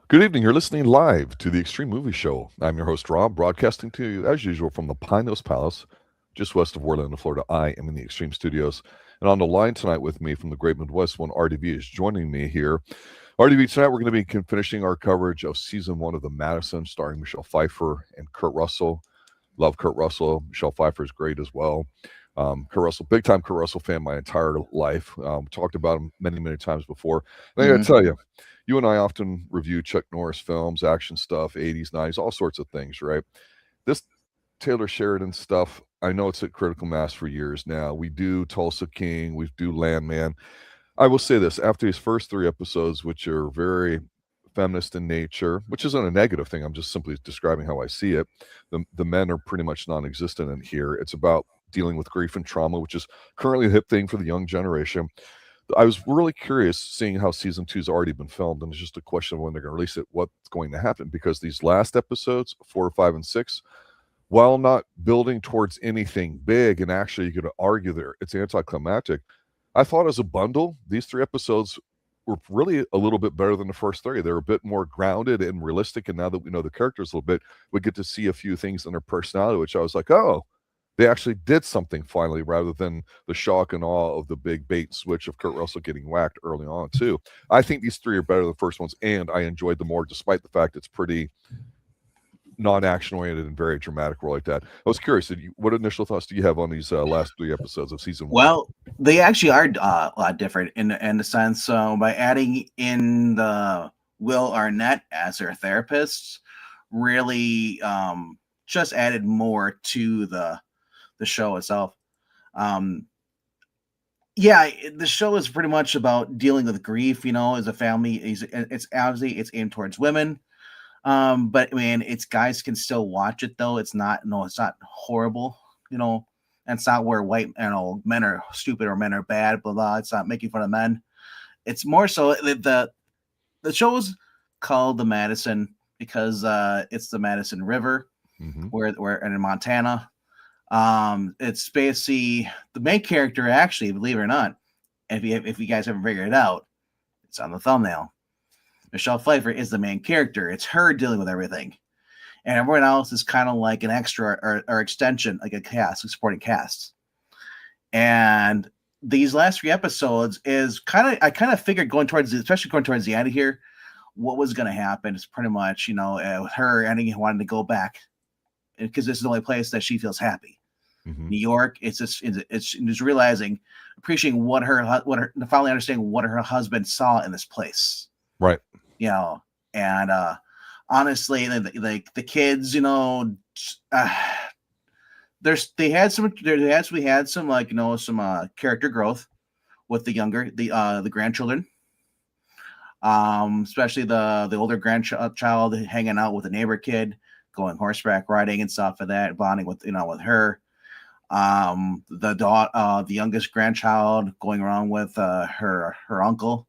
Good evening. You're listening live to the Extreme Movie Show. I'm your host, Rob, broadcasting to you as usual from the Pine Hills Palace, just west of Orlando, Florida. I am in the Extreme Studios. And on the line tonight with me from the Great Midwest, one RDV is joining me here. RDV, tonight we're going to be finishing our coverage of season 1 of The Madison, starring Michelle Pfeiffer and Kurt Russell. Love Kurt Russell. Michelle Pfeiffer is great as well. Kurt Russell, big time Kurt Russell fan my entire life. Talked about him many, many times before. And I got to tell you, you and I often review Chuck Norris films, action stuff, 80s, 90s, all sorts of things, right? This Taylor Sheridan stuff, I know it's at critical mass for years now. We do Tulsa King, we do Landman. I will say this, after these first 3 episodes, which are very feminist in nature, which isn't a negative thing, I'm just simply describing how I see it. The men are pretty much non-existent in here. It's about dealing with grief and trauma, which is currently a hip thing for the young generation. I was really curious seeing how season 2's already been filmed, and it's just a question of when they're going to release it, what's going to happen, because these last episodes, 4, 5, and 6, while not building towards anything big, and actually you could argue that it's anticlimactic, I thought as a bundle, these 3 episodes were really a little bit better than the first 3. They're a bit more grounded and realistic, and now that we know the characters a little bit, we get to see a few things in their personality, which I was like, oh, they actually did something finally, rather than the shock and awe of the big bait and switch of Kurt Russell getting whacked early on, too. I think these 3 are better than the first ones, and I enjoyed them more, despite the fact it's pretty non-action oriented and very dramatic role like that. I was curious, what initial thoughts do you have on these last 3 episodes of season 1? Well, they actually are a lot different in the sense, by adding in the Will Arnett as their therapist, really just added more to the show itself. Yeah, the show is pretty much about dealing with grief, as a family. It's obviously it's aimed towards women, but I mean, it's guys can still watch it though. It's not horrible, and it's not where men are stupid or men are bad, blah blah. It's not making fun of men. It's more so the show's called The Madison because it's the Madison River, where in Montana. It's basically the main character, actually, believe it or not, if you guys haven't figured it out, it's on the thumbnail. Michelle Pfeiffer is the main character. It's her dealing with everything, and everyone else is kind of like an extra or extension, like a supporting cast. And these last 3 episodes is I kind of figured especially going towards the end of here, what was going to happen is pretty much with her ending wanting to go back because this is the only place that she feels happy. New York, it's just realizing, appreciating what her finally understanding what her husband saw in this place, right? And honestly, like the kids, we had some like some character growth with the grandchildren, especially the older grandchild hanging out with the neighbor kid, going horseback riding and stuff like that, bonding with with her. The youngest grandchild going around with her uncle,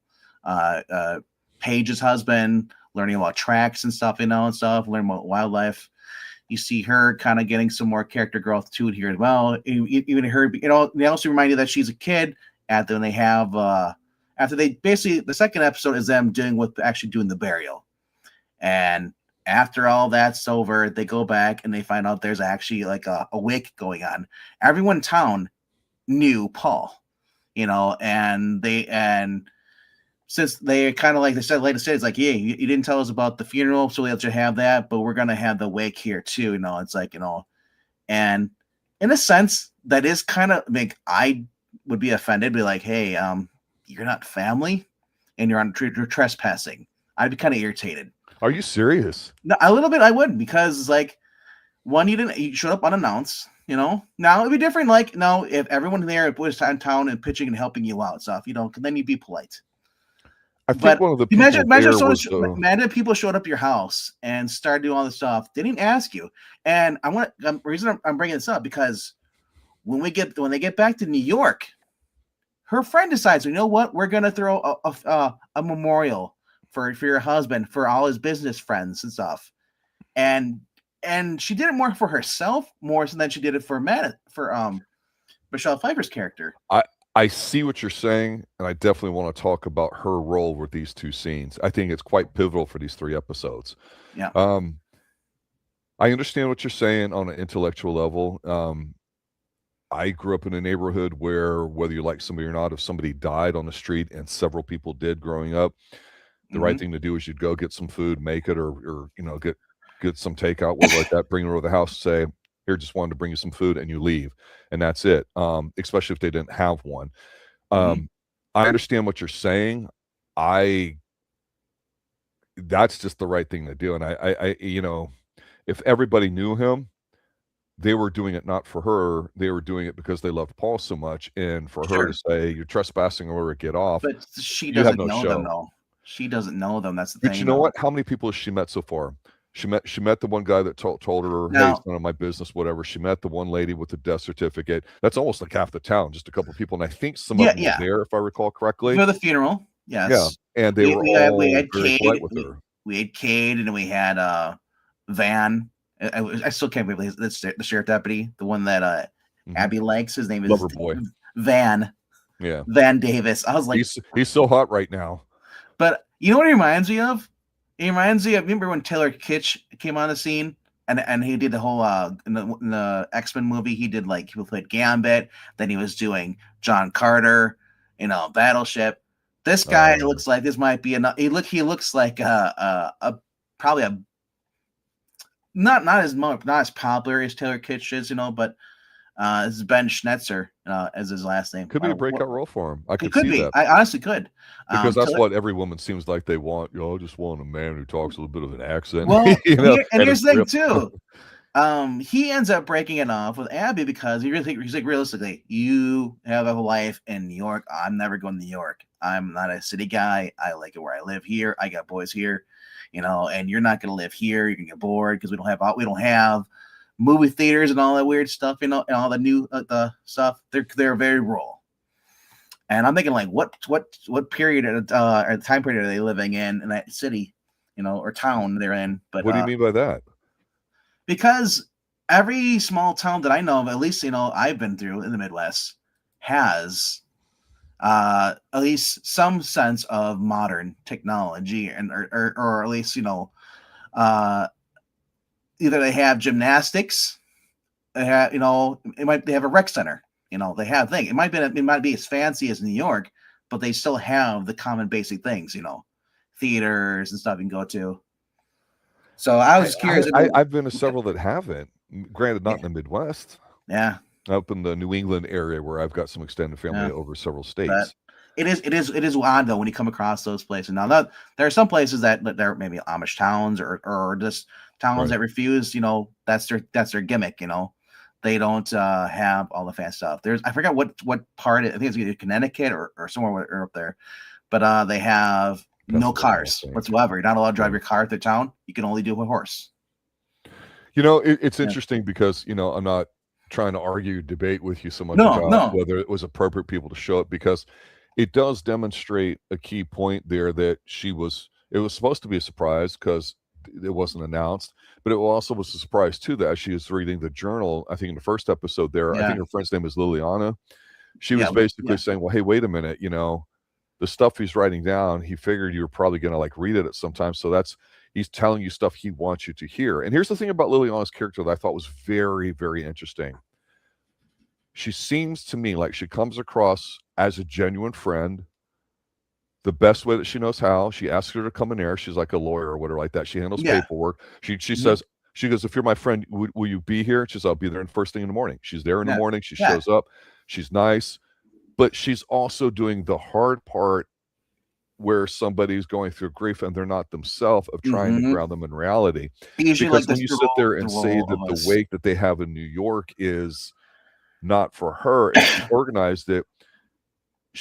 Paige's husband, learning about tracks and stuff, learning about wildlife. You see her kind of getting some more character growth to it here as well. Even her, they also remind you that she's a kid after the second episode is them actually doing the burial. And after all that's over, they go back and they find out there's actually like a wake going on. Everyone in town knew Paul, and since they kind of like they said, it's like, yeah, you didn't tell us about the funeral, so we let you have that, but we're gonna have the wake here too. It's like, and in a sense, that is kind of like I would be offended, be like, hey, you're not family, and you're trespassing. I'd be kind of irritated. Are you serious? No, a little bit I would, because like, one, you showed up unannounced, now it'd be different. Like, no, if everyone there was in town and pitching and helping you out stuff, then you'd be polite. I think one of the people imagine people showed up at your house and started doing all this stuff. They didn't ask you. And the reason I'm bringing this up, because when they get back to New York, her friend decides, you know what, we're going to throw a memorial for your husband, for all his business friends and stuff. And she did it more for herself, more so than she did it for Michelle Pfeiffer's character. I see what you're saying, and I definitely want to talk about her role with these two scenes. I think it's quite pivotal for these 3 episodes. Yeah, Um, I understand what you're saying on an intellectual level. I grew up in a neighborhood where, whether you like somebody or not, if somebody died on the street, and several people did growing up, the right hmm thing to do is you'd go get some food, make it, or get some takeout, whatever like that, bring it over the house, say, here, just wanted to bring you some food, and you leave, and that's it. Especially if they didn't have one. hmm Um, I understand what you're saying. I That's just the right thing to do, and if everybody knew him, they were doing it not for her. They were doing it because they loved Paul so much, and for her to sure. say, "You're trespassing or get off," But she you have doesn't no know them show. though. She doesn't know them. That's the But you thing know though. what? How many people has she met so far? She met the one guy that told her, "Hey, it's Now, none of my business," whatever. She met the one lady with the death certificate. That's almost like half the town, just a couple of people, and I think some of yeah, them were yeah, there, if I recall correctly. for the funeral, Yeah, yes. and they We were we had we all had very polite Cade. with her. We had Cade, and we had Van. I still can't believe the sheriff deputy, the one that Mhm. Abby likes. His name is Lover boy. Van Yeah. Van Davis. I was like, He's so hot right now. but you know what it reminds me of? It reminds me of, remember when Taylor Kitsch came on the scene, and he did the whole in the X-Men movie, he did like, he played Gambit, then he was doing John Carter, Battleship. This guy Oh, looks like this might be he looks like a probably a not as popular as Taylor Kitsch is, but this is Ben Schnetzer as his last name. could be a breakout role for him. I It could could see be. that I honestly could. because that's Taylor, what every woman seems like they want. I just want a man who talks a little bit of an accent, well, and and is here's the thing real. too. He ends up breaking it off with Abby because he's like, realistically, you have a life in New York. I'm never going to New York. I'm not a city guy. I like it where I live here. I got boys here, and you're not going to live here. You're going to get bored because we don't have movie theaters and all that weird stuff, and all the new the stuff. They're very rural. And I'm thinking, like, what period or time period are they living in that city, or town they're in? But What do you mean by that? because every small town that I know of, at least I've been through in the Midwest, has at least some sense of modern technology, and or at least uh, either they have gymnastics, they have they have a rec center, they have things. It might be as fancy as New York, but they still have the common basic things, theaters and stuff you can go to. So I was just curious. I've been to several that haven't. Granted, not in the Midwest. Yeah, Up in the New England area, where I've got some extended family yeah. over several But states. it is odd though when you come across those places. Now that there are some places that they're maybe Amish towns, or just towns Right. that refuse. That's their gimmick. They don't have all the fan stuff. I forgot what part. I think it's either Connecticut or somewhere or up there. But they have no Pennsylvania, I cars think. whatsoever. You're not allowed to drive Yeah. your car through town. You can only do a horse. It's Yeah. interesting because, I'm not trying to argue, debate with you so much No, about no. whether it was appropriate people to show it, because it does demonstrate a key point there that it was supposed to be a surprise because it wasn't announced, but it also was a surprise too that as she was reading the journal, I think in the first episode there, I Yeah. think her friend's name is Liliana. She Yeah. was basically Yeah. saying, well, hey, wait a minute, the stuff he's writing down, he figured you were probably going to like read it at some time. So he's telling you stuff he wants you to hear. And here's the thing about Liliana's character that I thought was very, very interesting. She seems to me like she comes across as a genuine friend, the best way that she knows how. She asks her to come in there. She's like a lawyer or whatever like that. She handles Yeah. paperwork. She Mhm. says, she goes, if you're my friend, will you be here? She says, I'll be there in first thing in the morning. She's there in the Yeah. morning. She Yeah. shows up. She's nice, but she's also doing the hard part where somebody's going through grief and they're not themselves, of trying to hmm ground them in reality. Usually, Because like when this, you the sit role there the and say role that of the us. wake that they have in New York is not for her and she organized it,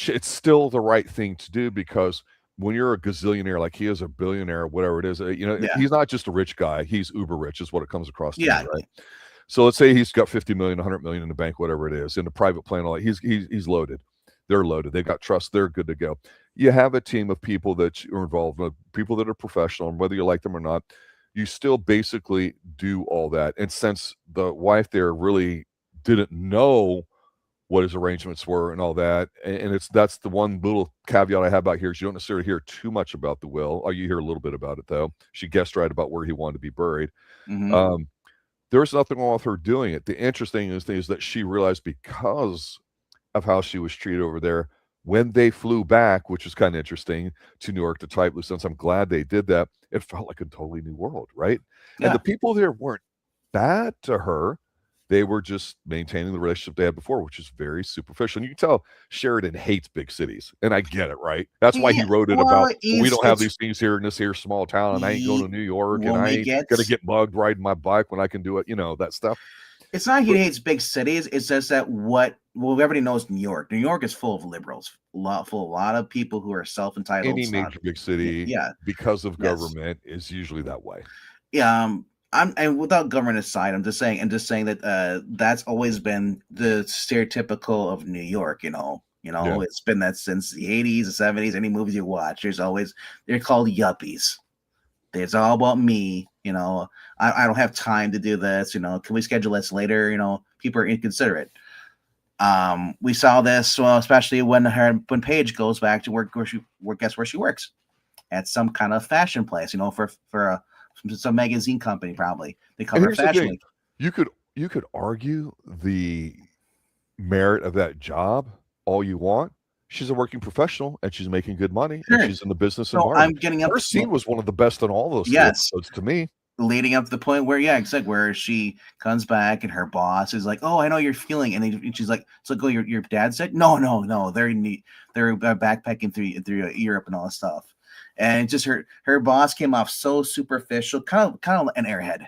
it's still the right thing to do, because when you're a gazillionaire like he is, a billionaire, whatever it is, Yeah. he's not just a rich guy, he's uber rich is what it comes across to me, Yeah. right? So let's say he's got 50 million, 100 million in the bank, whatever it is, in the private plan, all that. He's loaded. They're loaded. They've got trust. They're good to go. You have a team of people that are involved, people that are professional, and whether you like them or not, you still basically do all that. And since the wife there really didn't know what his arrangements were and all that. And that's the one little caveat I have about here is you don't necessarily hear too much about the will. Oh, you hear a little bit about it though. She guessed right about where he wanted to be buried. Mm-hmm. There's nothing wrong with her doing it. The interesting is that she realized because of how she was treated over there when they flew back, which is kind of interesting, to New York to type loose ends. I'm glad they did that. It felt like a totally new world, right? And Yeah. the people there weren't bad to her. They were just maintaining the relationship they had before, which is very superficial. And you can tell Sheridan hates big cities, and I get it, right? That's why he Yeah. wrote it Well, about we don't have these things here in this here small town, and I ain't going to New York, and when I we ain't get gonna get mugged riding my bike when I can do it, that stuff. It's not he But hates big cities. It's just that everybody knows New York. New York is full of liberals, full of a lot of people who are self-entitled. any major big city, Yeah. because of Yes. government, is usually that way. Yeah. And without government aside, I'm just saying that that's always been the stereotypical of New York. Yeah. It's been that since the 80s, the 70s. Any movies you watch, they're called yuppies. It's all about me. I don't have time to do this. Can we schedule this later? People are inconsiderate. We saw this, especially when Paige goes back to work guess where she works? At some kind of fashion place, for some magazine company, probably. They cover Fashion Week. You could argue the merit of that job all you want. She's a working professional and she's making good money and she's in the business environment. I'm getting up. Her scene was one of the best in all those episodes to me. Leading up to the point where, where she comes back and her boss is like, "Oh, I know you're feeling," and she's like, "So go, your dad said, no, they're backpacking through Europe and all this stuff," and just her boss came off so superficial, kind of an airhead,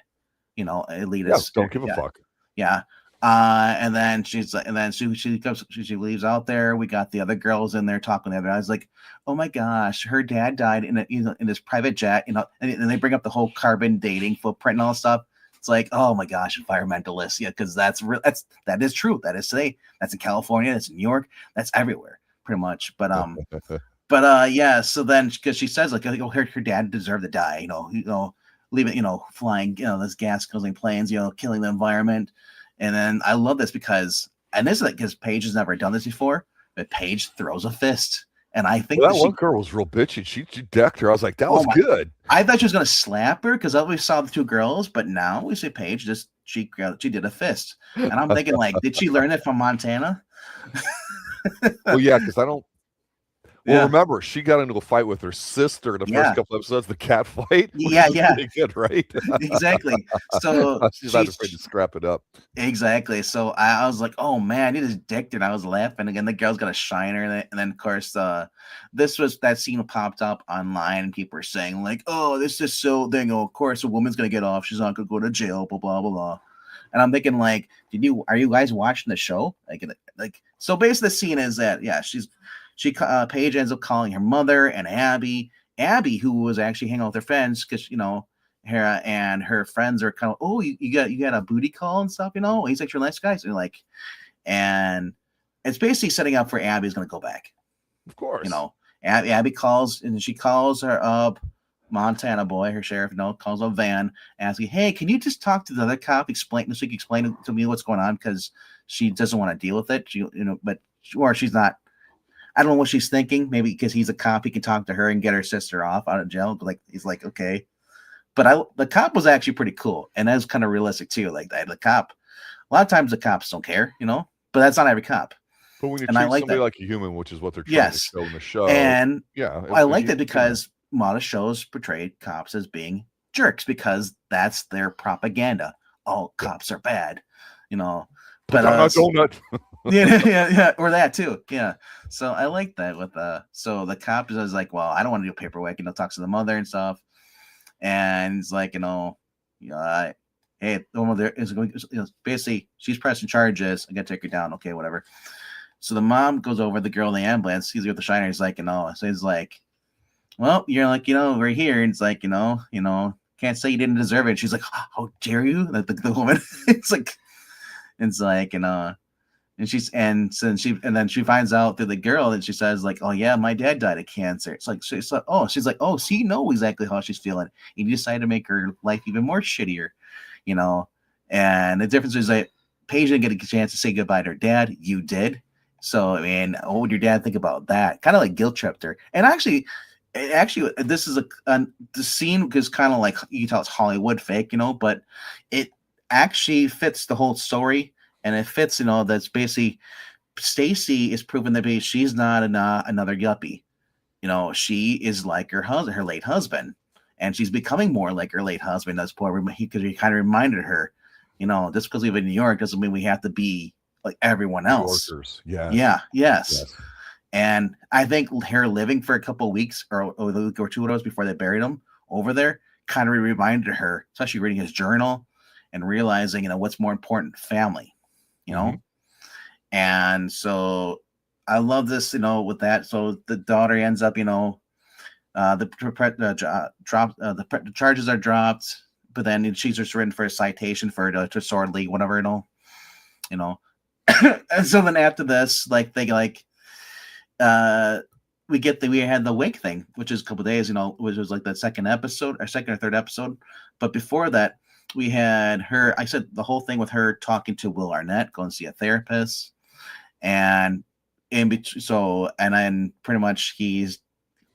elitist. Yeah, don't give a fuck. Yeah. And then she leaves out there. We got the other girls in there talking to her. I was like, oh my gosh, her dad died in his private jet, and they bring up the whole carbon dating footprint and all that stuff. It's like, oh my gosh, environmentalists. Yeah, because that is true. That is today. That's in California, that's in New York, that's everywhere, pretty much. But yeah, so then because she says like, her dad deserved to die, leaving, flying, those gas guzzling planes, killing the environment. And then I love this because Paige has never done this before, but Paige throws a fist. And I think that one girl was real bitchy. She decked her. I was like, that was good. I thought she was going to slap her because I always saw the two girls, but now we see Paige she did a fist. And I'm thinking, like, did she learn it from Montana? Well, yeah, because I don't. Well, remember, she got into a fight with her sister in the first couple episodes, the cat fight. Yeah. Pretty good, right? Exactly. So she's not afraid to scrap it up. Exactly. So I was like, oh man, he just dicked her. And I was laughing again. The girl's gonna shine her, and then of course, that scene popped up online, and people were saying like, oh, this is so thing. Oh, of course, a woman's gonna get off. She's not gonna go to jail. Blah blah blah blah. And I'm thinking like, are you guys watching the show? Like, so basically, the scene is that Paige ends up calling her mother and Abby, who was actually hanging out with her friends because her and her friends are kind of, oh, you got a booty call and stuff, he's like your nice guy, so and it's basically setting up for Abby's going to go back, of course. Abby calls and she calls her up, Montana boy, her sheriff, calls up Van, asking, hey, can you just talk to the other cop, explain to me what's going on, because she doesn't want to deal with it, or she's not. I don't know what she's thinking. Maybe because he's a cop, he can talk to her and get her sister out of jail. Like, he's like, okay. But the cop was actually pretty cool, and that was kind of realistic too. Like the cop, a lot of times the cops don't care, but that's not every cop. But when you treat somebody like a human, which is what they're trying to show in the show, and I like that because a lot of shows portray cops as being jerks because that's their propaganda. All cops are bad, But donut. yeah, or that too. Yeah. So I like that with so the cop is like, well, I don't want to do paperwork, talks to the mother and stuff. And it's like, hey, the mother is going, basically she's pressing charges. I gotta take her down. Okay, whatever. So the mom goes over, the girl in the ambulance, sees her with the shiner, he's like, so he's like, well, you're like, we're here. And it's like, can't say you didn't deserve it. And she's like, how dare you? The woman, it's like, and then she finds out through the girl and she says like, oh yeah, my dad died of cancer. It's like, she's like, oh, so you know exactly how she's feeling. And you decided to make her life even more shittier, And the difference is that Paige didn't get a chance to say goodbye to her dad. You did. So, I mean, what would your dad think about that? Kind of like guilt tripped her. And actually, this is the scene is kind of like, you can tell it's Hollywood fake, but it actually fits the whole story, and it fits, that's basically Stacy is proven that she's not another yuppie. She is like her late husband, and she's becoming more like her late husband. That's because he kind of reminded her, just because we live in New York doesn't mean we have to be like everyone else. Yorkers. Yes. Yeah. Yes. And I think her living for a couple of weeks or a week or two of those before they buried him over there kind of reminded her, especially reading his journal and realizing, what's more important, family, And so I love this, with that. So the daughter ends up, the charges are dropped, but then she's just written for a citation for to sword league, whatever, And so then after this, we had the wake thing, which is a couple of days, which was like the second or third episode. But before that, we had her. I said the whole thing with her talking to Will Arnett, going to see a therapist, and then pretty much he's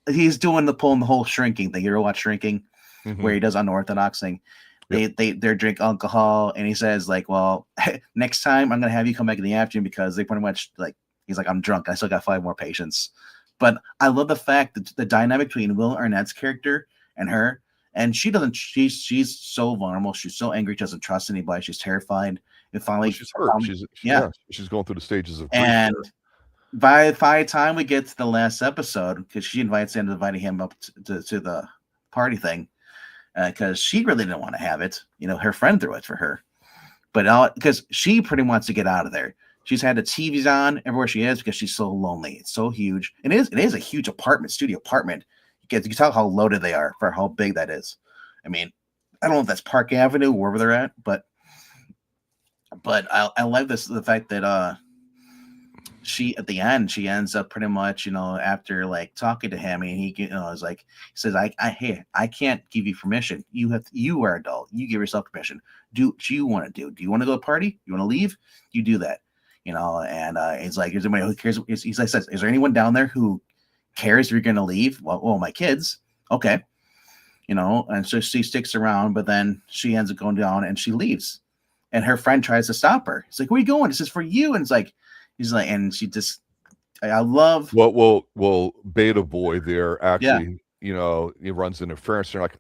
doing pulling the whole shrinking thing. You ever watch Shrinking, where he does unorthodox thing? Yep. They drink alcohol, and he says like, well, next time I'm gonna have you come back in the afternoon because they pretty much he's like, I'm drunk. I still got 5 more patients. But I love the fact that the dynamic between Will Arnett's character and her, and she's so vulnerable. She's so angry. She doesn't trust anybody. She's terrified. And finally, she's hurt. She's going through the stages of grief. And by the time we get to the last episode, because she inviting him up to the party thing, because she really didn't want to have it. Her friend threw it for her. But because she pretty wants to get out of there. She's had the TVs on everywhere she is because she's so lonely. It's so huge. And it is a huge studio apartment. You can tell how loaded they are for how big that is. I mean, I don't know if that's Park Avenue, wherever they're at, but I like the fact that she at the end she ends up pretty much after talking to him, and he is he says hey, I can't give you permission. You are adult. You give yourself permission. Do what you want to do. Do you want to go to a party? You want to leave? You do that. And it's like, is anybody who cares? He's like, says, is there anyone down there who cares if you're going to leave? Well, my kids. Okay. And so she sticks around, but then she ends up going down and she leaves. And her friend tries to stop her. He's like, where are you going? This is for you. And and she just, I love. Well, Beta Boy there actually, he runs interference. They're like,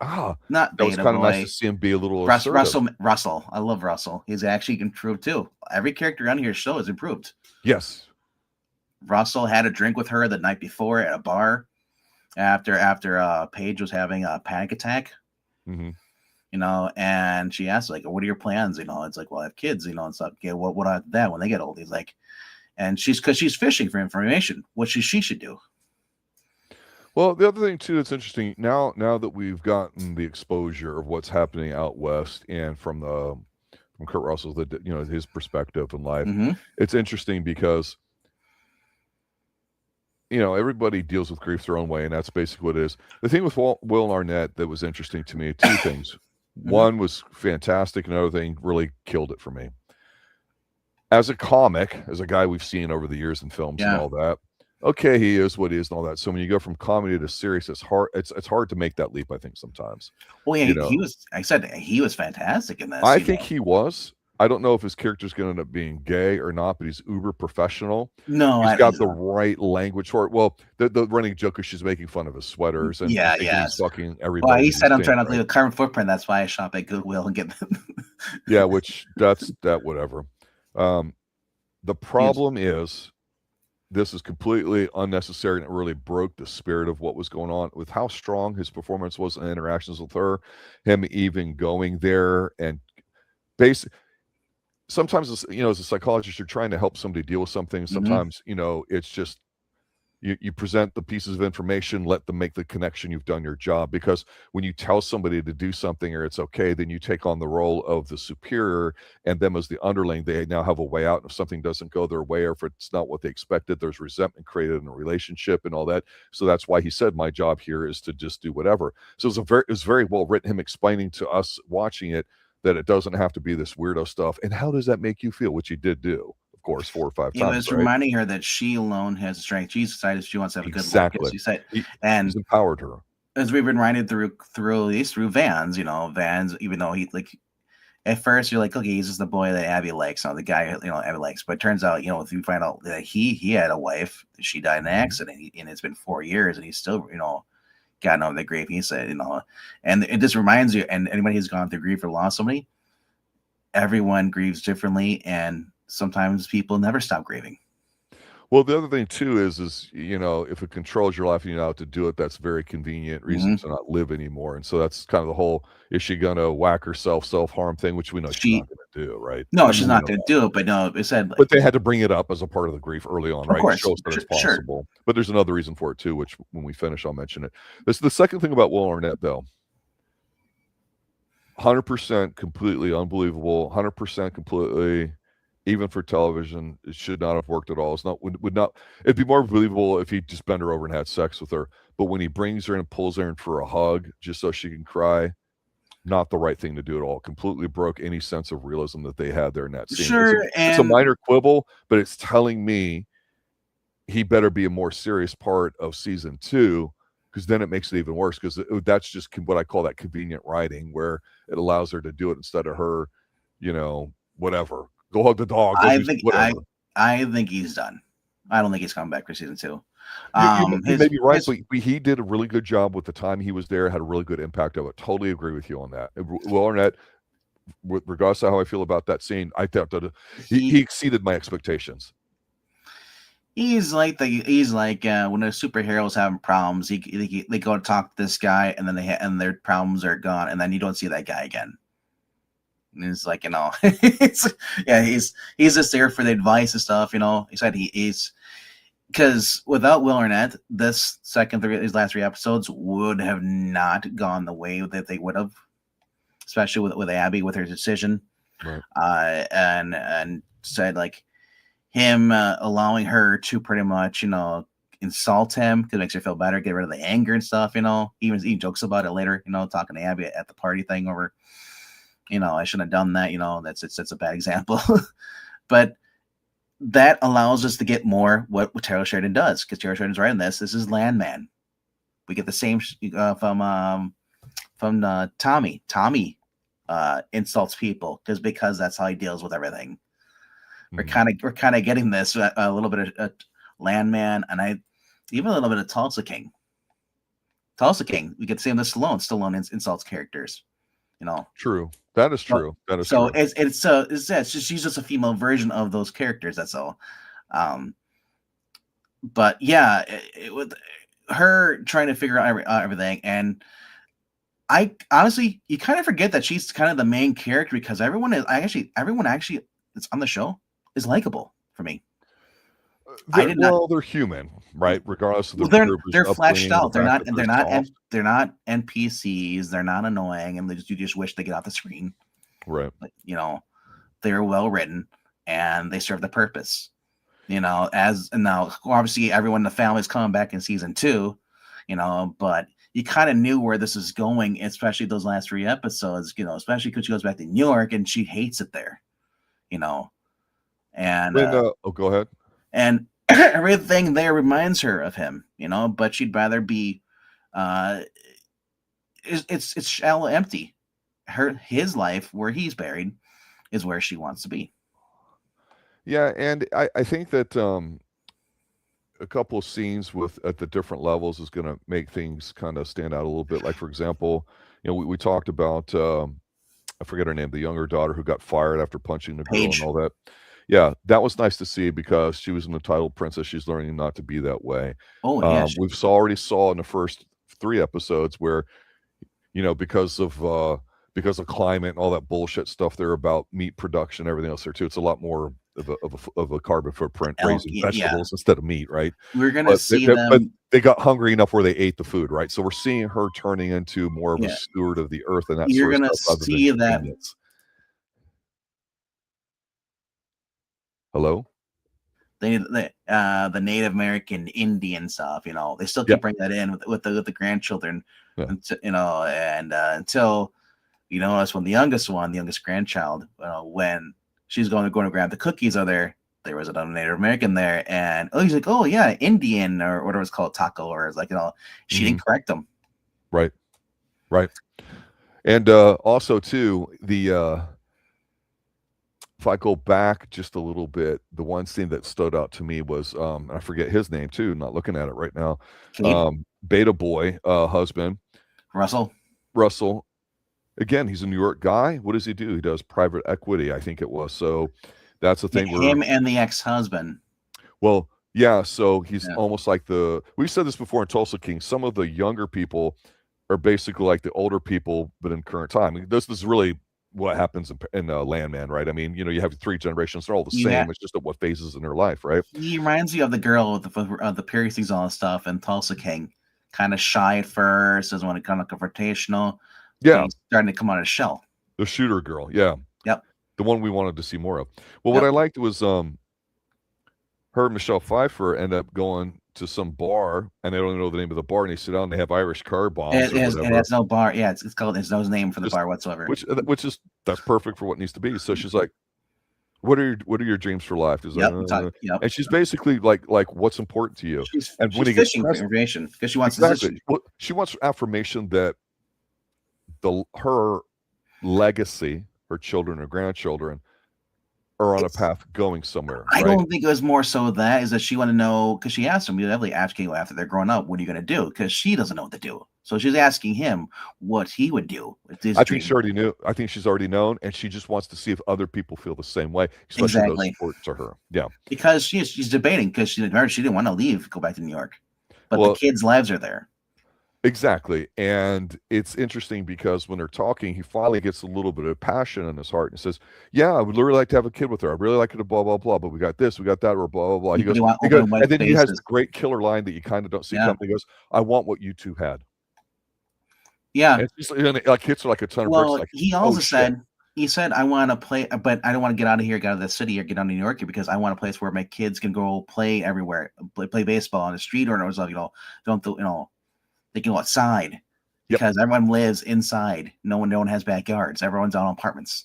not that was kind of nice to see him be a little Russell. I love Russell. He's actually improved too. Every character on here show is improved. Yes. Russell had a drink with her the night before at a bar after Paige was having a panic attack. Mm-hmm. And she asked what are your plans? It's like, well, I have kids, and stuff. Okay, what about that when they get old? He's like, and because she's fishing for information, what she should do. Well, the other thing too that's interesting now that we've gotten the exposure of what's happening out west and from Kurt Russell's his perspective in life, it's interesting because everybody deals with grief their own way, and that's basically what it is. The thing with Will Arnett that was interesting to me, 2 things. One was fantastic, another thing really killed it for me. As a comic, as a guy we've seen over the years in films and all that, okay, he is what he is and all that. So when you go from comedy to serious, it's hard. It's hard to make that leap, I think, sometimes. Well, yeah, he was. I said he was fantastic in this. I think he was. I don't know if his character's going to end up being gay or not, but he's uber professional. No, he's got the right language for it. Well, the running joke is she's making fun of his sweaters and he's fucking everybody. Well, he said I'm trying not to leave a carbon footprint. That's why I shop at Goodwill and get them. Yeah, which that's whatever. The problem is this is completely unnecessary, and it really broke the spirit of what was going on with how strong his performance was and interactions with her, him even going there and basically. Sometimes, as a psychologist, you're trying to help somebody deal with something. Sometimes, it's just you present the pieces of information, let them make the connection. You've done your job, because when you tell somebody to do something or it's okay, then you take on the role of the superior and them as the underling. They now have a way out. And if something doesn't go their way or if it's not what they expected, there's resentment created in a relationship and all that. So that's why he said, my job here is to just do whatever. So it was very well written, him explaining to us watching it, that it doesn't have to be this weirdo stuff. And how does that make you feel? Which he did do, of course, 4 or 5 It times, was right? reminding her that she alone has the strength. She decided she wants to have a good life. Exactly. She said, He's and empowered her. as we've been reminded through Vans, Vans, even though he like at first you're like, okay, he's just the boy that Abby likes, the guy Abby likes. But it turns out, if you find out that he had a wife, she died in an accident, and it's been 4 years, and he's still gotten over the grief. He said, and it just reminds you, and anybody who's gone through grief or lost somebody, everyone grieves differently, and sometimes people never stop grieving. Well, the other thing too is if it controls your life and you know how to do it, that's very convenient reason to not live anymore. And so that's kind of the whole, is she gonna whack herself, self-harm thing, which we know she's not gonna do, right? No, I she's mean, not gonna do it, but no, it said but they had to bring it up as a part of the grief early on, right? Of course, Shows that it's sure. possible. But there's another reason for it too, which when we finish, I'll mention it. This is the second thing about Will Arnett, though. 100% completely unbelievable, 100% completely, even for television, it should not have worked at all. It's not would not. It'd be more believable if he just bent her over and had sex with her. But when he brings her in and pulls her in for a hug just so she can cry, not the right thing to do at all. Completely broke any sense of realism that they had there in that scene. Sure, it's a minor quibble, but it's telling me he better be a more serious part of season 2, because then it makes it even worse, because that's just what I call that convenient writing, where it allows her to do it instead of her, whatever. Go hug the dog. I think he's done. I don't think he's coming back for season 2. You may be right, but he did a really good job with the time he was there, had a really good impact of it. Totally agree with you on that. Will Arnett, with regards to how I feel about that scene, I thought that he exceeded my expectations. He's like when a superhero's having problems, they go to talk to this guy, and then and their problems are gone, and then you don't see that guy again. And it's like, he's just there for the advice and stuff. He said he's because without Will Arnett, this these last 3 episodes would have not gone the way that they would have, especially with Abby, with her decision, right. And said like him allowing her to pretty much insult him because it makes her feel better, get rid of the anger and stuff. Even he jokes about it later. Talking to Abby at the party thing over. I shouldn't have done that. That's a bad example, but that allows us to get more what Taylor Sheridan does, because Taylor Sheridan's writing this. This is Landman. We get the same from Tommy. Tommy insults people because that's how he deals with everything. We're kind of getting this a little bit of Landman, and even a little bit of Tulsa King. Tulsa King, we get the same with Stallone. Stallone insults characters. True. That is true. That is so true. It's just she's just a female version of those characters. That's all. But yeah, with her trying to figure out everything, and I honestly, you kind of forget that she's kind of the main character, because everyone actually that's on the show is likable for me. They're human, right? Regardless of they're fleshed out. They're not NPCs. They're not annoying, and you just wish they get off the screen. Right. But, they're well written, and they serve the purpose. And now obviously everyone in the family is coming back in season 2. But you kind of knew where this is going, especially those last 3 episodes. Especially because she goes back to New York and she hates it there. And go ahead. And everything there reminds her of him, but she'd rather be it's shallow, empty. His life where he's buried is where she wants to be. Yeah, and I think that a couple of scenes at the different levels is going to make things kind of stand out a little bit. Like, for example, we talked about I forget her name, the younger daughter who got fired after punching the girl and all that. Yeah, that was nice to see, because she was an entitled princess. She's learning not to be that way. Oh, yeah. We've already saw in the first 3 episodes where, because of climate and all that bullshit stuff there about meat production, everything else there too. It's a lot more of a carbon footprint raising vegetables instead of meat, right? We're gonna see them. But they got hungry enough where they ate the food, right? So we're seeing her turning into more of a steward of the earth, and that you're sort gonna of stuff. See that. Hello? The Native American Indian stuff, they still keep bringing that in with the grandchildren, and until You notice when the youngest grandchild, when she's going to grab the cookies, there was a Native American there, and he's like, oh yeah, Indian or whatever it's called, taco, or it's like, she didn't correct him. Right. And also too, if I go back just a little bit, the one scene that stood out to me was I forget his name too, not looking at it right now. Beta Boy husband. Russell. Again, he's a New York guy. What does he do? He does private equity, I think it was. So that's the thing. Him and the ex-husband. Well, yeah. So he's almost like we've said this before in Tulsa King. Some of the younger people are basically like the older people, but in current time. This is really what happens in Landman, right? I mean, you have 3 generations. They're all the same. It's just at what phases in their life, right? He reminds you of the girl with the piercings and all that stuff in Tulsa King. Kind of shy at first, doesn't want to come confrontational. Yeah. He's starting to come out of his shell. The shooter girl, yeah. Yep. The one we wanted to see more of. Well, what I liked was her and Michelle Pfeiffer end up going to some bar, and they don't even know the name of the bar, and they sit down and they have Irish car bombs. It has no bar. Yeah, it's called, there's no name for the bar whatsoever. Which is, that's perfect for what needs to be. So she's like, what are your dreams for life? And she's basically like what's important to you. She's fishing for information because she wants she wants affirmation that her legacy, her children or grandchildren, are on a path going somewhere. I don't think it was more so that is that she wanted to know, because she asked him, definitely asking after they're growing up, what are you going to do? Because she doesn't know what to do. So she's asking him what he would do. I think she already knew. I think she's already known, and she just wants to see if other people feel the same way, especially those important to her. Yeah, because she's debating, because she didn't want to leave, go back to New York, but the kids' lives are there. Exactly. And it's interesting because when they're talking, he finally gets a little bit of passion in his heart and says, yeah, I would really like to have a kid with her. I'd really like her to blah, blah, blah, but we got this, we got that, or blah, blah, blah. He goes, and then he has this great killer line that you kind of don't see coming. He goes, I want what you two had. Yeah. And it hits her like a ton of bricks. Like, he also said, I want to play, but I don't want to get out of here, get out of the city, or get out of New York here, because I want a place where my kids can go play everywhere, play baseball on the street or they can go outside, because everyone lives inside. No one has backyards. Everyone's on apartments.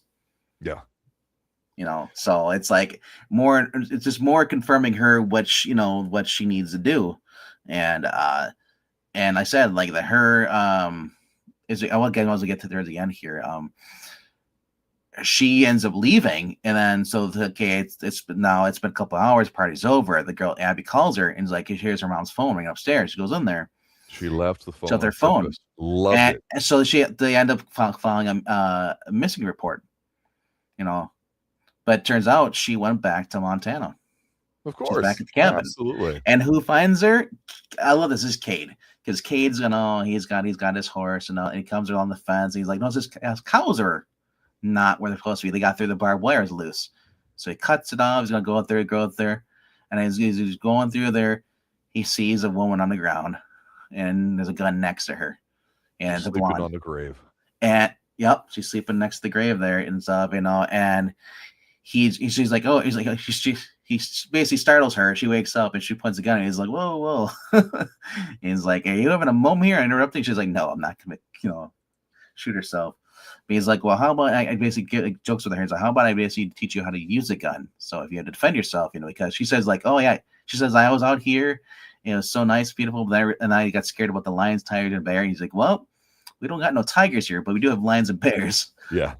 Yeah. So it's like it's just more confirming her what she needs to do. And I said like that her I want to get to there at the end here. She ends up leaving, and then it's been a couple hours, party's over. The girl Abby calls her and is like, here's her mom's phone ringing upstairs. She goes in there. She left the phone. Shut their phone. Loved it. So they end up filing a missing report. But it turns out she went back to Montana. Of course. She's back at the cabin. Absolutely. And who finds her? I love this. Is Cade. Because Cade's he's got his horse, and he comes along the fence, and he's like, no, this cows are not where they're supposed to be. They got through, the barbed wire is loose. So he cuts it off. He's gonna go out there, and as he's going through there, he sees a woman on the ground. And there's a gun next to her, and she's sleeping on the grave. And she's sleeping next to the grave there and stuff, and he basically startles her. She wakes up and she points a gun, and he's like, whoa. He's like, are you having a moment here? Interrupting. She's like, no, I'm not gonna shoot herself. But he's like, well, how about I basically get jokes with her. He's like, how about I basically teach you how to use a gun, so if you have to defend yourself, because she says like, oh yeah, she says, I was out here. It was so nice, beautiful. And I got scared about the lions, tigers, and bear. And he's like, well, we don't got no tigers here, but we do have lions and bears. Yeah.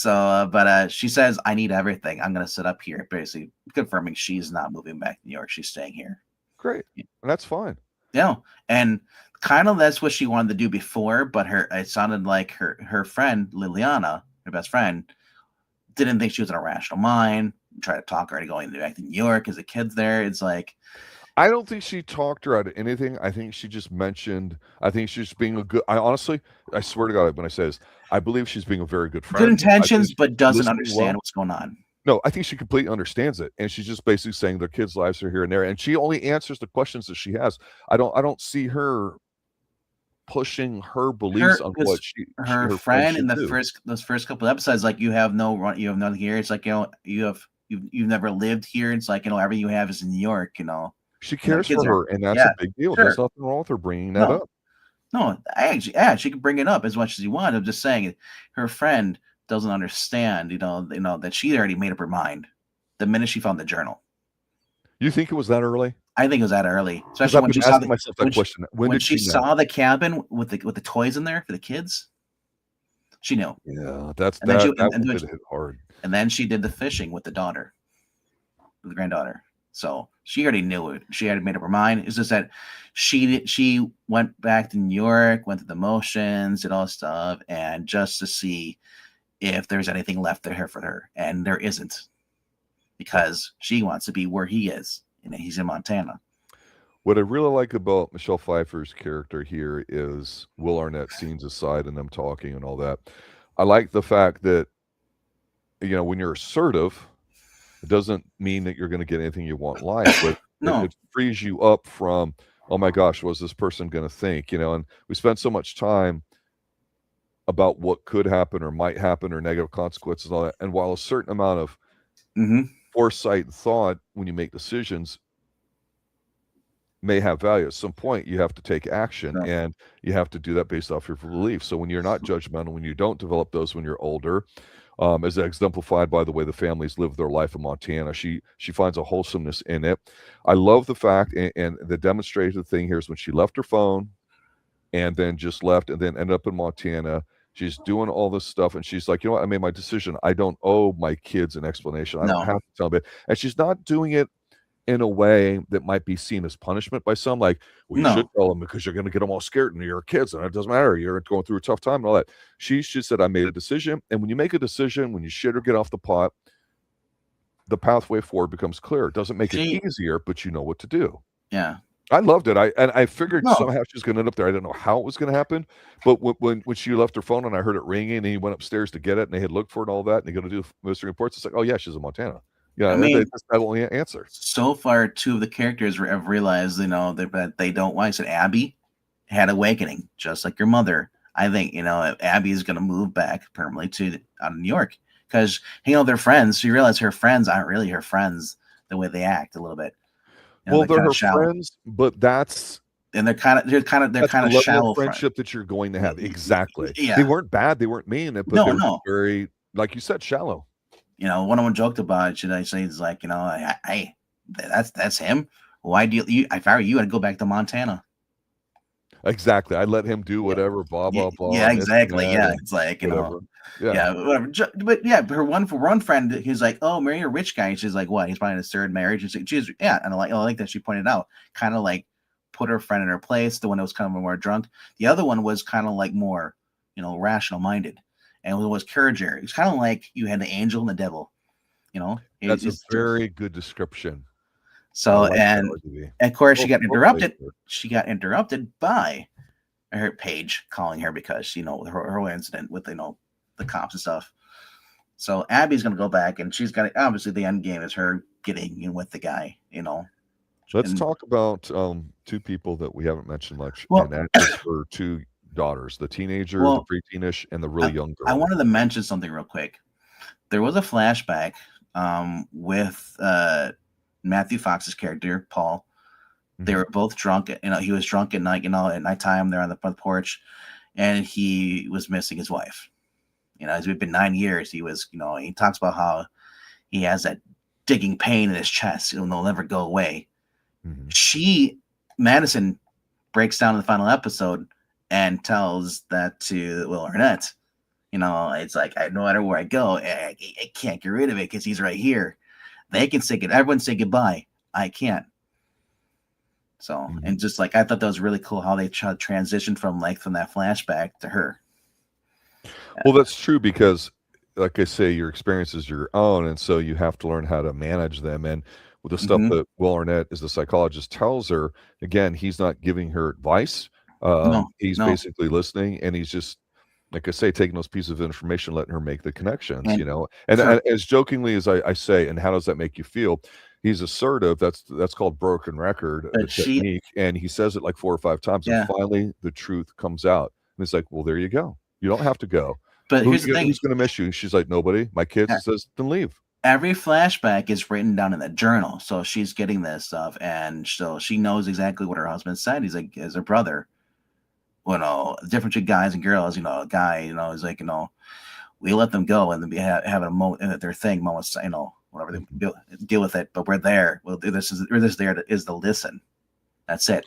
But she says, I need everything. I'm going to sit up here, basically confirming she's not moving back to New York. She's staying here. Great. And that's fine. Yeah. And kind of that's what she wanted to do before, but it sounded like her friend, Liliana, her best friend, didn't think she was in a rational mind. Try to talk her into going back to New York as the kids there. It's like, I don't think she talked her out of anything. I think she just mentioned, I think she's being a good, I swear to God, when I say this, I believe she's being a very good friend. Good intentions, but doesn't understand what's going on. No, I think she completely understands it. And she's just basically saying their kids' lives are here and there. And she only answers the questions that she has. I don't see her pushing her beliefs on what her friend in those first couple of episodes, like, you have nothing here. It's like, you've never lived here. It's like, everything you have is in New York. She cares for her, and that's a big deal. Sure. There's nothing wrong with her bringing that up. No, actually, yeah, she can bring it up as much as you want. I'm just saying, her friend doesn't understand, that she already made up her mind the minute she found the journal. You think it was that early? I think it was that early, Because especially I've when been she saw asking the myself that question. When when did she she know? saw the cabin with the toys in there for the kids. She knew, Yeah, and then that one did hit hard. and then she did the fishing with the daughter, with the granddaughter. So she already knew it. She had made up her mind. It's just that she went back to New York, went through the motions, did all stuff, and just to see if there's anything left there for her, and there isn't, because she wants to be where he is, and he's in Montana. What I really like about Michelle Pfeiffer's character here is Will Arnett scenes aside and them talking and all that. I like the fact that, when you're assertive, it doesn't mean that you're going to get anything you want in life, but No, it frees you up from, oh my gosh, what's this person going to think? And we spend so much time about what could happen or might happen or negative consequences and all that. And while a certain amount of foresight and thought when you make decisions may have value, at some point you have to take action, no. and you have to do that based off your beliefs. So when you're not judgmental, when you don't develop those when you're older, as exemplified by the way the families live their life in Montana, she finds a wholesomeness in it. I love the fact, and the demonstrated thing here is when she left her phone and then just left and then ended up in Montana. She's doing all this stuff, and she's like, you know what? I made my decision. I don't owe my kids an explanation. I don't No. have to tell them. And she's not doing it in a way that might be seen as punishment by some, like, well, you should No. tell them because you're going to get them all scared and you're kids and it doesn't matter. You're going through a tough time and all that. She just said, I made a decision. And when you make a decision, when you shit or get off the pot, the pathway forward becomes clear. It doesn't make it easier, but you know what to do. Yeah. I loved it. I figured No. somehow she's going to end up there. I didn't know how it was going to happen, but when she left her phone and I heard it ringing and he went upstairs to get it and they had looked for it and all that and they go to do mystery reports, it's like, oh yeah, she's in Montana. Yeah, I mean, that's the only answer. So far, two of the characters have realized, that they don't want. I said Abby had awakening, just like your mother. I think, Abby is going to move back permanently out of New York because, they're friends. She realized her friends aren't really her friends the way they act a little bit. Well, they're her friends, but that's and they're kind of shallow friendship that you're going to have. Exactly. Yeah. They weren't bad. They weren't mean, but they were very, like you said, shallow. One of them joked about it. Should I say it's like, hey, that's him. Why do you? If I were you, I'd go back to Montana. Exactly. I let him do whatever. Blah blah blah. Yeah, exactly. Yeah, it's like whatever. Whatever. But yeah, her one friend, he's like, oh, marry a rich guy. And she's like, what? He's probably in his third marriage. And she's yeah, and I like that she pointed out, kind of like put her friend in her place. The one that was kind of more drunk. The other one was kind of like more, rational minded. And it was Kurager. It's kind of like you had the angel and the devil, That's a very good description. So, like and of course, she got interrupted. She got interrupted by her Paige calling her because, her whole incident with, the cops and stuff. So Abby's going to go back and she's got, obviously the end game is her getting in with the guy, Let's talk about two people that we haven't mentioned much. And that is her two daughters, the teenager, the preteenish, and the really young girl. I wanted to mention something real quick. There was a flashback with Matthew Fox's character, Paul. They were both drunk. He was drunk at night, at nighttime. They're on the front porch, and he was missing his wife. It's been 9 years. He was, he talks about how he has that digging pain in his chest. It'll never go away. Madison breaks down in the final episode and tells that to Will Arnett. It's like, no matter where I go, I can't get rid of it because he's right here. They can say it. Everyone say goodbye. I can't. So, and just like, I thought that was really cool how they transitioned from that flashback to her. Well, that's true because, like I say, your experience is your own, and so you have to learn how to manage them. And with the stuff that Will Arnett, as the psychologist, tells her, again, he's not giving her advice. He's basically listening, and he's just, like I say, taking those pieces of information, letting her make the connections, And as jokingly as I say, and how does that make you feel? He's assertive. That's called broken record, the technique, and he says it like 4 or 5 times, and finally the truth comes out. And it's like, well, there you go. You don't have to go. But here's the thing: who's going to miss you? She's like, nobody. My kids. Says, then leave. Every flashback is written down in the journal, so she's getting this stuff, and so she knows exactly what her husband said. He's like, as her brother. the difference between guys and girls, a guy, is like, we let them go and then be having a moment in their thing, moments, whatever they deal with it. But we're there. We're this there is the listen. That's it.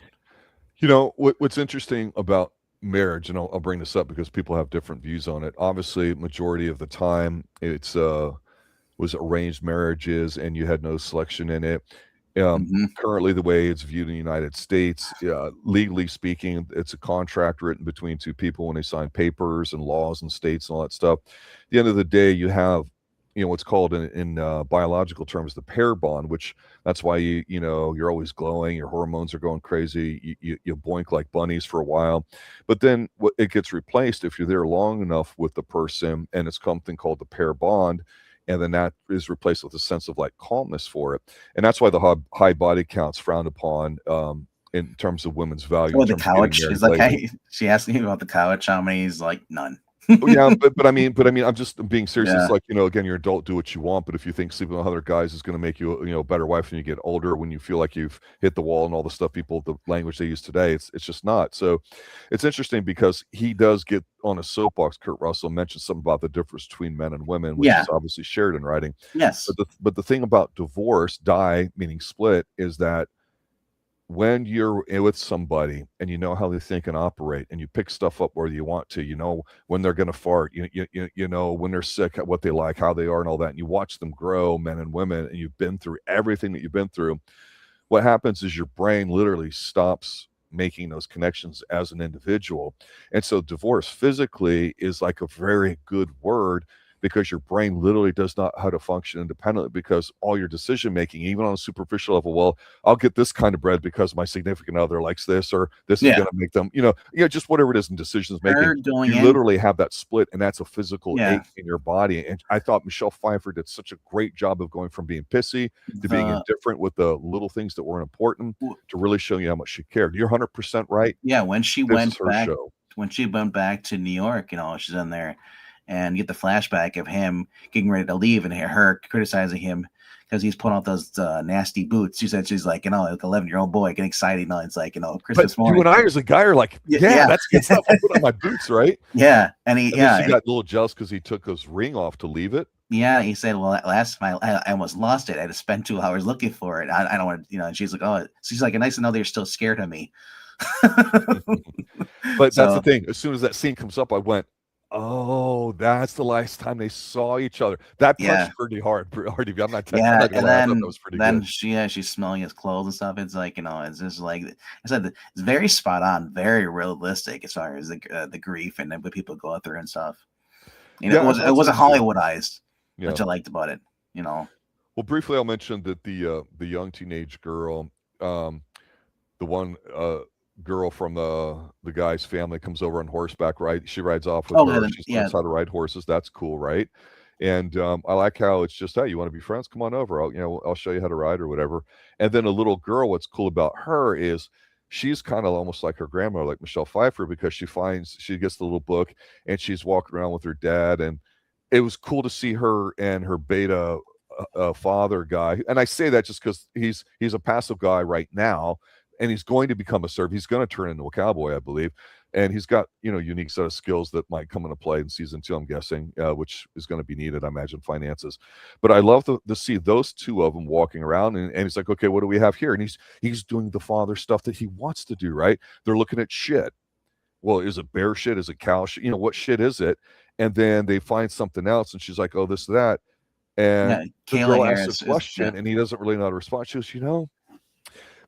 What's interesting about marriage, and I'll bring this up because people have different views on it. Obviously, majority of the time, it's was arranged marriages, and you had no selection in it. Currently, the way it's viewed in the United States, legally speaking, it's a contract written between two people when they sign papers and laws and states and all that stuff. At the end of the day, you have, what's called in biological terms the pair bond, which that's why you're always glowing, your hormones are going crazy, you boink like bunnies for a while, but then it gets replaced if you're there long enough with the person, and it's something called the pair bond. And then that is replaced with a sense of like calmness for it. And that's why the high body count's frowned upon in terms of women's value. Or the couch. She's like, she asked me about the couch, how many? He's like, none. Yeah, but I mean, I'm just being serious. Yeah. It's like, again, you're adult, do what you want. But if you think sleeping with other guys is going to make you, a better wife when you get older, when you feel like you've hit the wall and all the stuff the language they use today, it's just not. So it's interesting because he does get on a soapbox. Kurt Russell mentioned something about the difference between men and women, which is obviously Sheridan writing. Yes. But the thing about divorce, meaning split, is that when you're with somebody and you know how they think and operate, and you pick stuff up where you want to, when they're going to fart, when they're sick, what they like, how they are, and all that, and you watch them grow, men and women, and you've been through everything that you've been through, what happens is your brain literally stops making those connections as an individual. And so divorce physically is like a very good word, because your brain literally does not know how to function independently, because all your decision making, even on a superficial level, well, I'll get this kind of bread because my significant other likes this, or this is going to make them, just whatever it is in decisions making, you literally have that split, and that's a physical ache in your body. And I thought Michelle Pfeiffer did such a great job of going from being pissy to being indifferent with the little things that weren't important, to really showing you how much she cared. You're 100% right. Yeah, when she went back to New York, she's in there, and get the flashback of him getting ready to leave and her criticizing him because he's putting out those nasty boots. She said she's like, like 11-year-old boy getting excited. It's like, Christmas morning. You and I as a guy are like, that's good stuff. I put on my boots, right? Yeah. And she got a little jealous because he took his ring off to leave it. Yeah, he said, well, last time I almost lost it. I had to spend 2 hours looking for it. I don't want to, and she's like, oh, she's like, nice to know they're still scared of me. But that's the thing. As soon as that scene comes up, I went, oh, that's the last time they saw each other. That punched pretty hard. I'm not telling you. And then, that was pretty good. She's smelling his clothes and stuff. It's like, it's just like I said, it's very spot on, very realistic as far as the grief and what people go through and stuff. It wasn't Hollywoodized, which I liked about it. Well, briefly, I'll mention that the young teenage girl, the one girl from the guy's family comes over on horseback, right? She rides off with her. She learns how to ride horses. That's cool, right? And I like how it's just, hey, you want to be friends? Come on over. I'll show you how to ride or whatever. And then a little girl, what's cool about her is she's kind of almost like her grandmother, like Michelle Pfeiffer, because she gets the little book and she's walking around with her dad. And it was cool to see her and her beta father guy. And I say that just because he's a passive guy right now, and he's going to become a servant. He's going to turn into a cowboy, I believe. And he's got, unique set of skills that might come into play in season 2, I'm guessing, which is going to be needed, I imagine, finances. But I love to see those two of them walking around, and he's like, okay, what do we have here? And he's doing the father stuff that he wants to do, right? They're looking at shit. Well, is it bear shit? Is it cow shit? What shit is it? And then they find something else, and she's like, oh, this, that. And the girl asks a question, and he doesn't really know how to respond. She goes,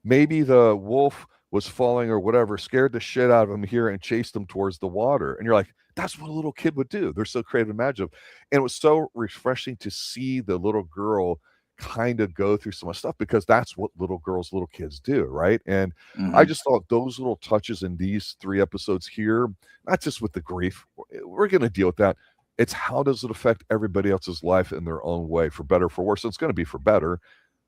maybe the wolf was falling or whatever, scared the shit out of him here and chased him towards the water. And you're like, that's what a little kid would do. They're so creative and imaginative. And it was so refreshing to see the little girl kind of go through some stuff, because that's what little kids do, right? And I just thought those little touches in these 3 episodes here, not just with the grief, we're going to deal with that. It's how does it affect everybody else's life in their own way, for better, for worse. So it's going to be for better.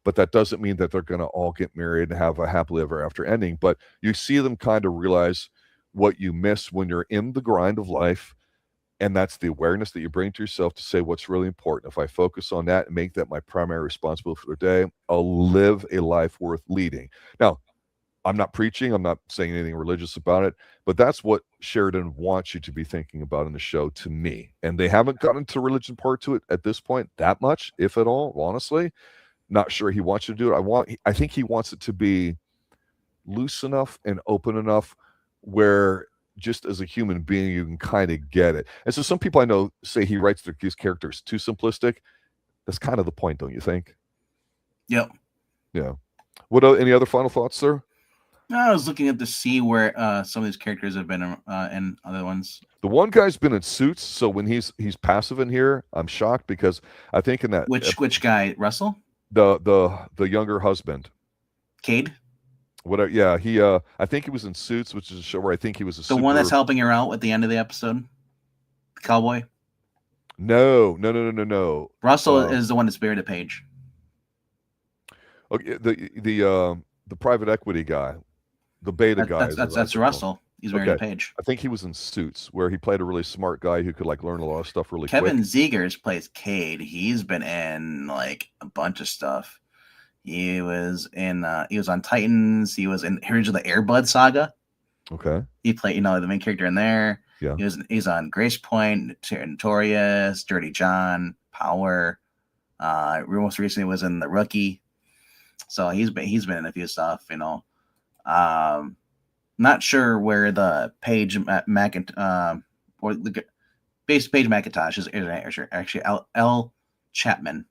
But that doesn't mean that they're going to all get married and have a happily ever after ending. But you see them kind of realize what you miss when you're in the grind of life. And that's the awareness that you bring to yourself to say what's really important. If I focus on that and make that my primary responsibility for the day, I'll live a life worth leading. Now, I'm not preaching, I'm not saying anything religious about it, but that's what Sheridan wants you to be thinking about in the show to me. And they haven't gotten to religion part to it at this point that much, if at all, honestly. Not sure he wants you to do it. I think he wants it to be loose enough and open enough where just as a human being you can kind of get it. And so some people I know say he writes these characters too simplistic. That's kind of the point, don't you think? Yep. Yeah. What any other final thoughts, sir? I was looking up to see where some of these characters have been in other ones. The one guy's been in Suits, so when he's passive in here, I'm shocked because I think in that which guy, Russell, the younger husband, Cade. Whatever. Yeah, he. I think he was in Suits, which is a show where I think he was the one that's helping her out at the end of the episode. The cowboy. No. Russell is the one that's buried at Paige. Okay, the private equity guy, the beta guy. That's Russell. He's buried at Paige. I think he was in Suits, where he played a really smart guy who could like learn a lot of stuff really quick. Kevin Zegers plays Cade. He's been in like a bunch of stuff. He was on Titans. He was in Heroes of the Airbud saga. Okay. He played, the main character in there. Yeah. He's on Grace Point, Notorious, Dirty John, Power. Most recently was in The Rookie. So he's been in a few stuff, Not sure where the Paige or the base Paige McIntosh is actually L. Chapman.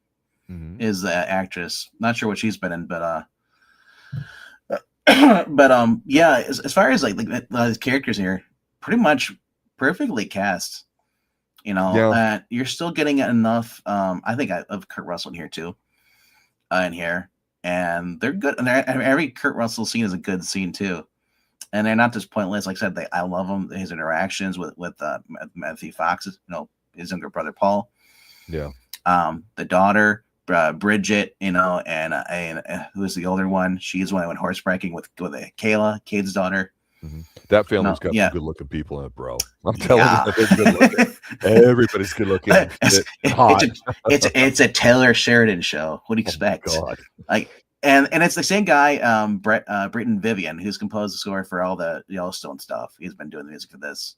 Mm-hmm. Is the actress. Not sure what she's been in, but yeah, as far as like these characters here, pretty much perfectly cast. You're still getting enough. I think of Kurt Russell in here too, in here, and they're good. And every Kurt Russell scene is a good scene too, and they're not just pointless. Like I said, I love him. His interactions with Matthew Fox, his younger brother Paul. Yeah. The daughter. Bridgette, and who's the older one? She's the one that went horsebreaking with Kayla, Cade's daughter. Mm-hmm. That family's got some good-looking people in it, bro. I'm telling you, they're good-looking. Everybody's good-looking. It's a Taylor Sheridan show. What do you expect? God. And it's the same guy, Britton Vivian, who's composed the score for all the Yellowstone stuff. He's been doing the music for this.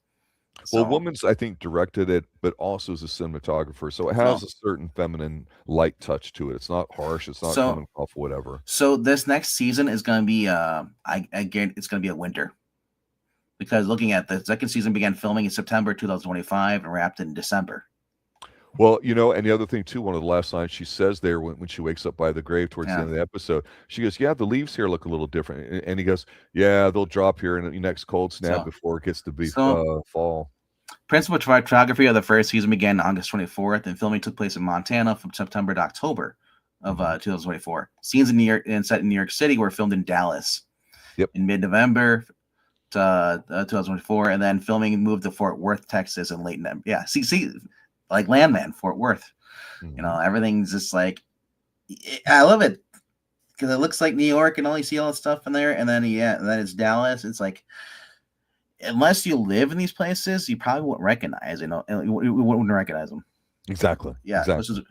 Well, Woman's, I think, directed it, but also is a cinematographer. So it has a certain feminine light touch to it. It's not harsh. It's not coming off whatever. So this next season is going to be, it's going to be a winter. Because looking at the second season began filming in September 2025 and wrapped in December. Well, and the other thing, too, one of the last lines she says there when she wakes up by the grave towards the end of the episode, she goes, yeah, the leaves here look a little different. And he goes, yeah, they'll drop here in the next cold snap before it gets to be fall. Principal photography of the first season began August 24th, and filming took place in Montana from September to October of 2024. Scenes in New York and set in New York City were filmed in Dallas in mid-November to 2024, and then filming moved to Fort Worth, Texas in late November. Yeah, see, like Landman, Fort Worth. Mm-hmm. Everything's just like, I love it because it looks like New York and all you see all that stuff in there, and then it's Dallas. It's like, unless you live in these places, you probably wouldn't recognize, you wouldn't recognize them. Exactly. Yeah. Exactly.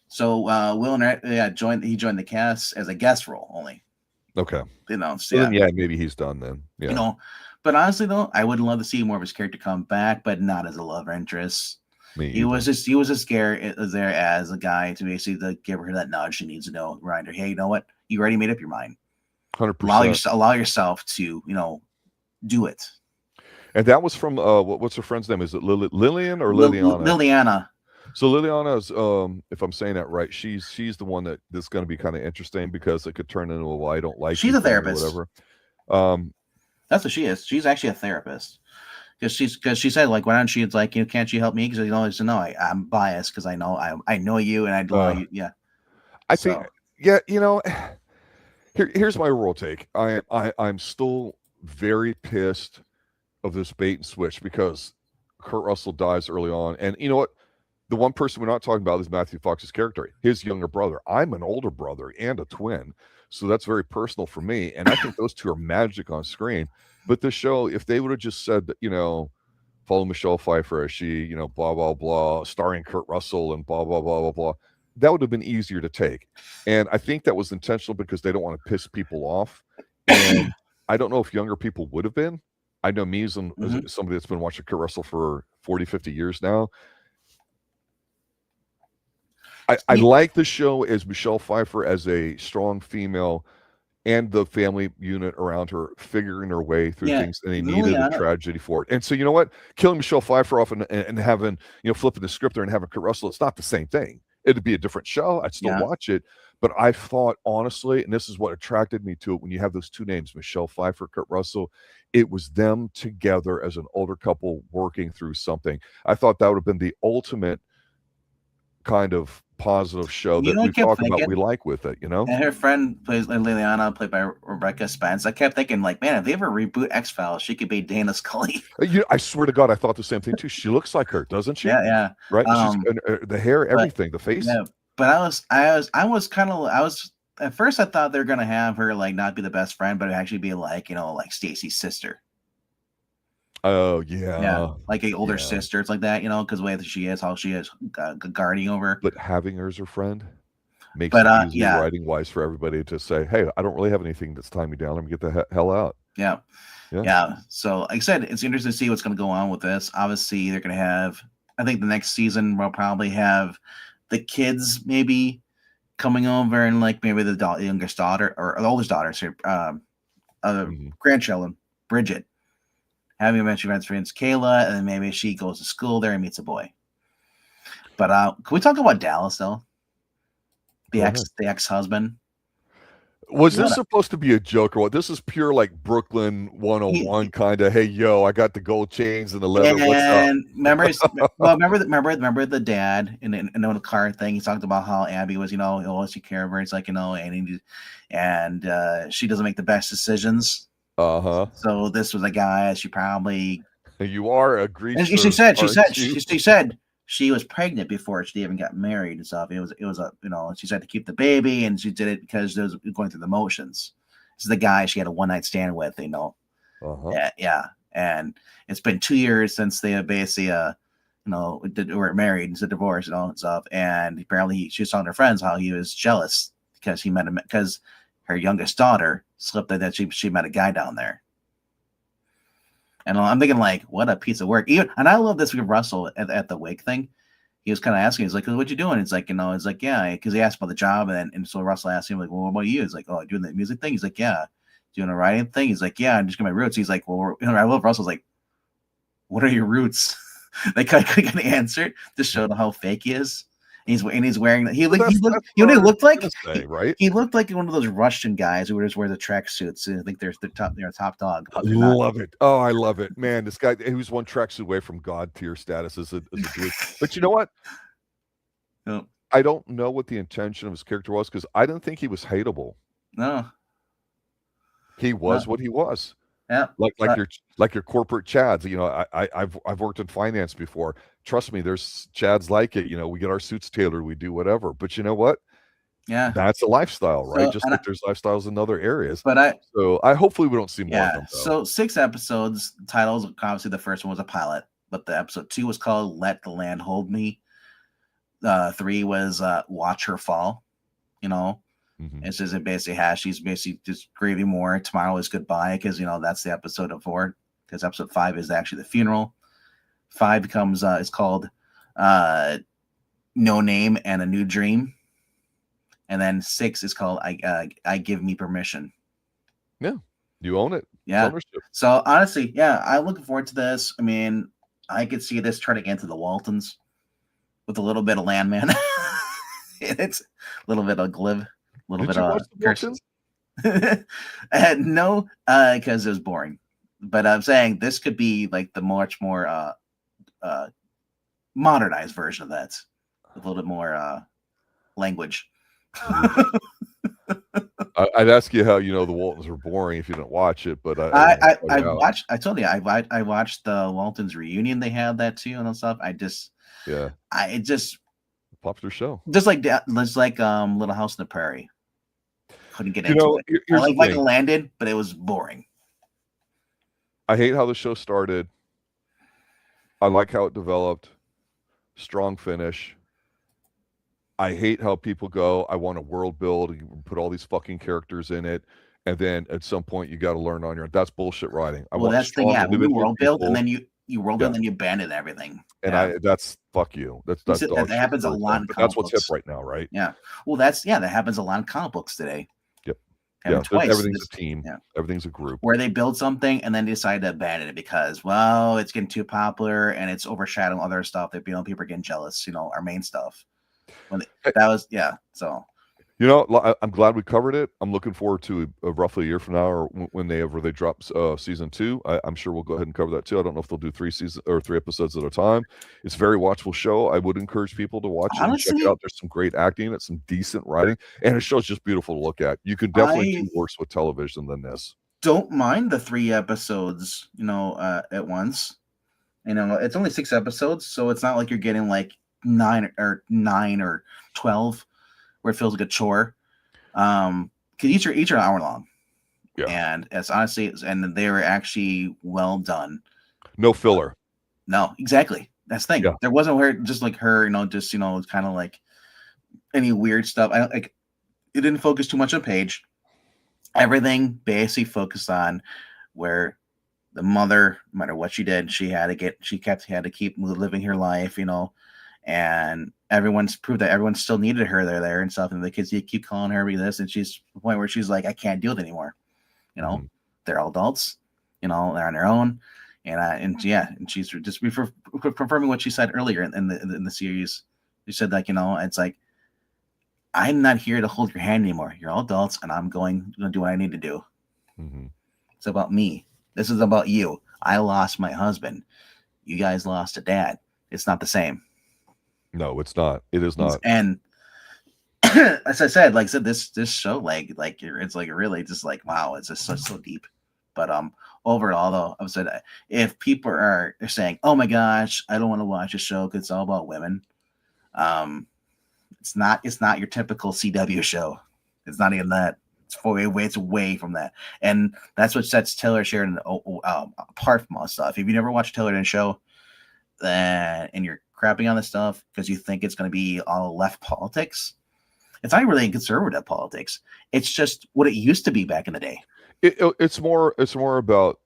So Will joined the cast as a guest role only. Okay. So maybe he's done then. Yeah. But honestly though, I would love to see more of his character come back, but not as a love interest. He was just scared there as a guy to basically give her that nudge she needs to know, remind her, hey, you know what? You already made up your mind. 100%. Allow yourself to, do it. And that was from what's her friend's name? Is it Lillian or Liliana? Liliana. So Liliana's, if I'm saying that right, she's the one that's going to be kind of interesting because it could turn into a I don't like. She's a therapist. Or whatever. That's what she is. She's actually a therapist. Because she said, like, why don't she? It's like, can't you help me? Because no, I'm biased because I know you and I love you. Yeah. I think Here's my rural take. I'm still very pissed of this bait and switch because Kurt Russell dies early on. And you know what? The one person we're not talking about is Matthew Fox's character, his younger brother. I'm an older brother and a twin. So that's very personal for me. And I think those two are magic on screen. But the show, if they would have just said that, follow Michelle Pfeiffer as she, blah, blah, blah, starring Kurt Russell and blah, blah, blah, blah, blah. that would have been easier to take. And I think that was intentional because they don't want to piss people off. And I don't know if younger people would have been. I know me as, as somebody that's been watching Kurt Russell for 40, 50 years now. I like the show as Michelle Pfeiffer as a strong female and the family unit around her figuring her way through things, and they needed a tragedy for it. And so, you know what? Killing Michelle Pfeiffer off and having, flipping the script there and having Kurt Russell, it's not the same thing. It'd be a different show. I'd still watch it. But I thought, honestly, and this is what attracted me to it, when you have those two names, Michelle Pfeiffer, Kurt Russell, it was them together as an older couple working through something. I thought that would have been the ultimate kind of positive show that we talk about we like with it, And her friend plays Liliana, played by Rebecca Spence. I kept thinking, like, man, if they ever reboot X-Files, she could be Dana Scully. I swear to God, I thought the same thing too. She looks like her, doesn't she? Yeah. Right? She's the hair, everything, the face. Yeah, but I was at first I thought they were gonna have her like not be the best friend, but actually be like, like Stacy's sister. Oh yeah, like an older sister. It's like that, because the way that she is, how she is guarding over. But having her as her friend makes it easy writing wise for everybody to say, "Hey, I don't really have anything that's tying me down. Let me get the hell out." Yeah. So, like I said, it's interesting to see what's going to go on with this. Obviously, they're going to have. I think the next season will probably have the kids maybe coming over, and like maybe the youngest daughter or the oldest daughter, grandchildren, Bridgette. Having a mention of friends Kayla, and then maybe she goes to school there and meets a boy. But can we talk about Dallas though? The ex-husband. Was this supposed to be a joke or what? This is pure like Brooklyn 101 kind of. Hey, yo, I got the gold chains and the leather. What's up? Remember the dad in the car thing. He talked about how Abby was, always take care of her. It's like, and she doesn't make the best decisions. So this was a guy. She probably. You are a greaser. And she said she was pregnant before she even got married and stuff. It was she said to keep the baby, and she did it because she was going through the motions. This is the guy she had a one-night stand with, And it's been 2 years since they basically were married and divorced and all that stuff. And apparently she was telling her friends how he was jealous because he met him because her youngest daughter slipped that she met a guy down there. And I'm thinking, like, what a piece of work. And I love this with Russell at the wake thing. He was kind of asking, he's like, what you doing? It's like, it's like, yeah, because he asked about the job. And so Russell asked him, like, well, what about you? He's like, oh, doing the music thing? He's like, yeah. Doing a writing thing? He's like, yeah, I'm just getting my roots. He's like, well, I love Russell's like, what are your roots? They couldn't answer it to show how fake he is. He's wearing that. He looked like right? He looked like one of those Russian guys who just wear the tracksuits. I think they're top dog. Love it. Oh, I love it, man. This guy, he was one tracksuit away from God tier status as a dude. But you know what? No. I don't know what the intention of his character was because I didn't think he was hateable. No, he was what he was. Yeah, like your corporate chads. I've worked in finance before. Trust me, there's chads like it. We get our suits tailored, we do whatever. But you know what? Yeah, that's a lifestyle, right? Just like there's lifestyles in other areas. But I hopefully we don't see more of them. So 6 episodes. Titles, obviously the first one was a pilot, but the episode 2 was called "Let the Land Hold Me." 3 was "Watch Her Fall." It says it basically she's basically just grieving more. Tomorrow is goodbye because that's the episode of 4. Because episode 5 is actually the funeral. 5 becomes it's called "No Name and a New Dream," and then 6 is called "I Give Me Permission." Yeah, you own it. Yeah. So honestly, I'm looking forward to this. I mean, I could see this turning into the Waltons with a little bit of Landman. It's a little bit of Gliv. A little bit of curses. No, because it was boring. But I'm saying this could be like the much more modernized version of that, with a little bit more language. I'd ask you how the Waltons were boring if you didn't watch it, but I watched. I told you I watched the Waltons reunion. They had that too and stuff. It just popular show. Just like Little House on the Prairie. Couldn't get into it. I like Michael Landon, but it was boring. I hate how the show started. I like how it developed. Strong finish. I hate how people go, I want a world build, you put all these fucking characters in it, and then at some point you got to learn on your own. That's bullshit writing. I Well, want that's the thing. strong Yeah, when you individual world build and people. then you world build Yeah. and then you abandon everything. And Yeah. that's fuck you. That's You said dog that shit happens a lot storytelling. in But comic that's what's hip books. right now, right? Yeah. Well, that happens a lot in comic books today. Yep. Happened Yeah. twice. Everything's a team. Yeah. Everything's a group. Where they build something and then decide to abandon it because, well, it's getting too popular and it's overshadowing other stuff that people are getting jealous. Our main stuff. That was So. I'm glad we covered it. I'm looking forward to roughly a year from now, or whenever they drop season 2. I'm sure we'll go ahead and cover that too. I don't know if they'll do 3 episodes at a time. It's a very watchable show. I would encourage people to watch it and check it out. There's some great acting, it's some decent writing, and the show's just beautiful to look at. You can definitely do worse with television than this. Don't mind the 3 episodes, at once. It's only 6 episodes, so it's not like you're getting like 9 or 12. Where it feels like a chore, because each are an hour long, and it's honestly, and they were actually well done. No filler. No, exactly. That's the thing. Yeah. There wasn't her, kind of like any weird stuff. It didn't focus too much on Paige. Everything basically focused on where the mother, no matter what she did, she had to keep living her life, and everyone's proved that everyone still needed her there and stuff. And the kids keep calling her this, and she's to the point where she's like, I can't deal with it anymore. They're all adults, they're on their own. And she's just confirming what she said earlier in the series. She said it's like, I'm not here to hold your hand anymore. You're all adults, and I'm going to do what I need to do. Mm-hmm. It's about me. This is about you. I lost my husband. You guys lost a dad. It's not the same. No, it's not. It is not. And as I said, this show, it's like really just like, wow, it's just so deep. But overall, though, I said, if people are saying, oh my gosh, I don't want to watch a show because it's all about women, it's not your typical CW show. It's not even that. It's way from that, and that's what sets Taylor Sheridan apart from all stuff. If you never watched Taylor Sheridan show, and you're crapping on this stuff because you think it's going to be all left politics, it's not really conservative politics. It's just what it used to be back in the day. It's more about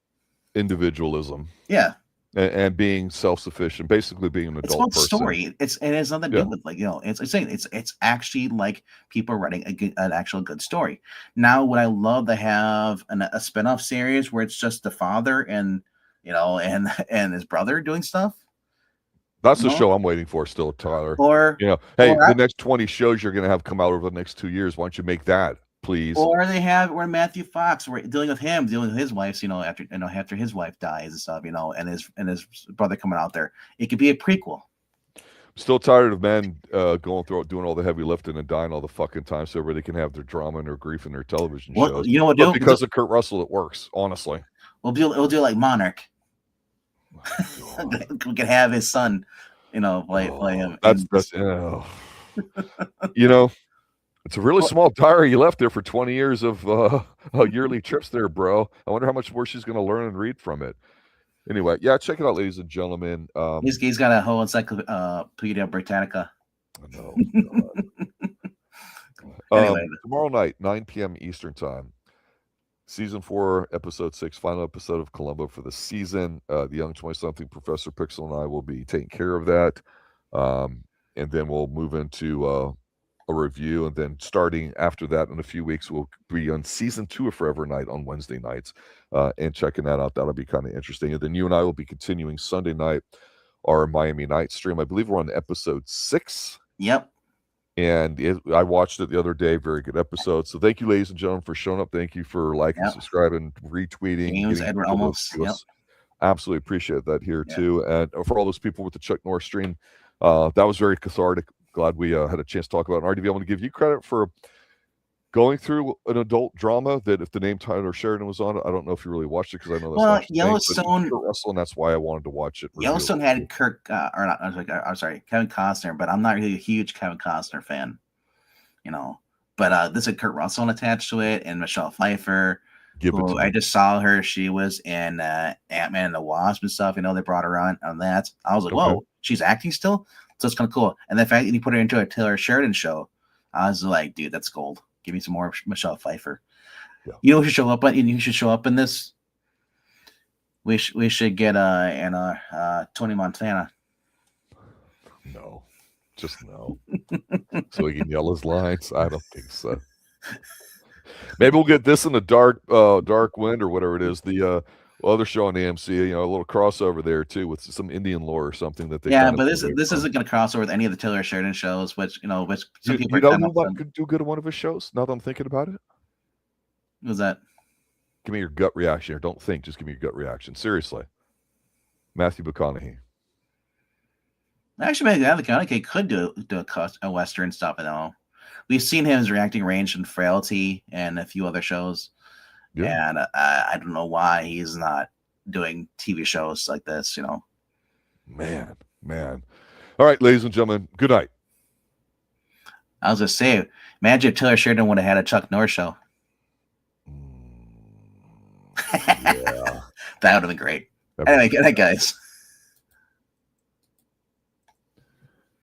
individualism. Yeah. And being self-sufficient, basically being an adult person. Story. It has nothing to do with it's actually like people writing an actual good story. Now, would I love to have a spinoff series where it's just the father and his brother doing stuff? That's the show I'm waiting for still, Tyler. The next 20 shows you're going to have come out over the next 2 years. Why don't you make that, please? Or Matthew Fox, we're dealing with his wife, after his wife dies and stuff, and his brother coming out there. It could be a prequel. I'm still tired of men going through doing all the heavy lifting and dying all the fucking time so everybody can have their drama and their grief in their television shows. You know what? Because of Kurt Russell, it works, honestly. We'll do like Monarch. We can have his son, play him. It's a really small diary you left there for 20 years of yearly trips there, bro. I wonder how much more she's going to learn and read from it. Anyway, check it out, ladies and gentlemen. He's got a whole Encyclopedia Britannica. No. Anyway, tomorrow night, 9 p.m. Eastern Time. Season 4, Episode 6, final episode of Columbo for the season. The young 20-something Professor Pixel and I will be taking care of that. And then we'll move into a review. And then starting after that in a few weeks, we'll be on Season 2 of Forever Night on Wednesday nights. And checking that out. That'll be kind of interesting. And then you and I will be continuing Sunday night, our Miami Night stream. I believe we're on Episode 6. Yep. And I watched it the other day. Very good episode. So thank you, ladies and gentlemen, for showing up. Thank you for liking, subscribing, retweeting. James Edward almost. Yep. Absolutely appreciate that here too. And for all those people with the Chuck Norris stream, that was very cathartic. Glad we had a chance to talk about it. RDV, I want to give you credit for going through an adult drama that if the name Tyler Sheridan was on it, I don't know if you really watched it because I know that's Yellowstone. Russell, and that's why I wanted to watch it. Yellowstone had I'm sorry, Kevin Costner, but I'm not really a huge Kevin Costner fan, But this had Kurt Russell attached to it, and Michelle Pfeiffer. I just saw her. She was in Ant-Man and the Wasp and stuff. They brought her on that. I was like, whoa, she's acting still. So it's kind of cool. And the fact that you put her into a Taylor Sheridan show, I was like, dude, that's gold. Give me some more Michelle Pfeiffer. Yeah. You know who should show up? You should show up in this. We should get Tony Montana. No, just no. So he can yell his lines. I don't think so. Maybe we'll get this in the dark wind or whatever it is. The other show on AMC, a little crossover there too with some Indian lore or something that they. Yeah, but this isn't going to cross over with any of the Taylor Sheridan shows, which some people could do good at one of his shows. Now that I'm thinking about it, what was that? Give me your gut reaction, or don't think. Just give me your gut reaction. Seriously, Matthew McConaughey. Actually, McConaughey could do a Western stuff. We've seen his reacting range in Frailty and a few other shows. Yeah. And I don't know why he's not doing TV shows like this, Man. All right, ladies and gentlemen, good night. I was going to say, imagine if Taylor Sheridan would have had a Chuck Norris show. Yeah. That would have been great. Anyway, good night, guys.